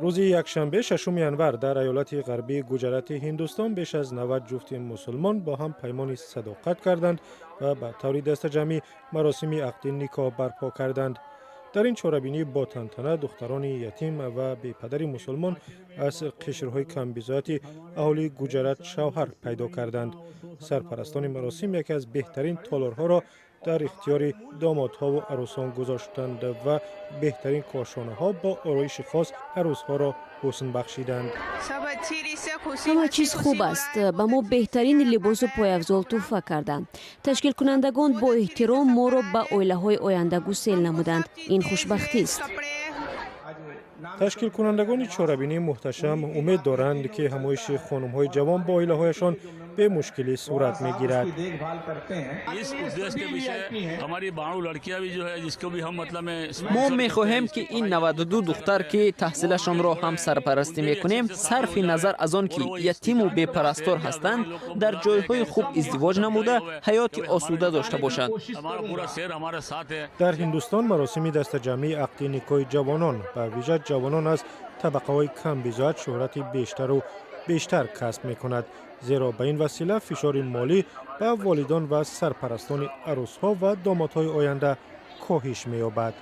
روز یکشنبه ششم ینور در ایالت غربی گوجرات هندوستان بیش از 90 جفت مسلمان با هم پیمان صداقت کردند و به طور دست جمعی مراسم عقد نکاح برپا کردند. در این چاره‌بینی با تنتنه دختران یتیم و بی پدر مسلمان از قشرهای کمبیزاتی اهالی گوجرات شوهر پیدا کردند. سرپرستان مراسم یکی از بهترین تالارها را در اختیار دامادها و عروسان گذاشتند و بهترین کاشانه ها با آرایش خاص عروسها را حسن بخشیدند. همه چیز خوب است. با ما بهترین لباس و پایافزال تحفه کردند. تشکیل کنندگان با احترام ما را به اویله های آینده گسیل نمودند. این خوشبختی است. تشکیل کنندگان چاره‌بینی محتشم امید دارند که همایش خانم‌های جوان با عائله‌هایشان به مشکلی صورت می‌گیرد. ما می‌خواهیم که این 92 دختر که تحصیلشان را هم سرپرستی می‌کنیم صرف نظر از آن که یتیم و بی‌پرستار هستند در جایهای خوب ازدواج نموده حیات آسوده داشته باشند. در هندوستان مراسم دست جمعی عقد نکاح جوانان به ویژه جوانان از طبقه‌های کم بزاعت شهرت بیشتر و بیشتر کسب می‌کند، زیرا به این وسیله فشار مالی به والدان و سرپرستان عروس‌ها و دامادهای آینده کاهش می‌یابد.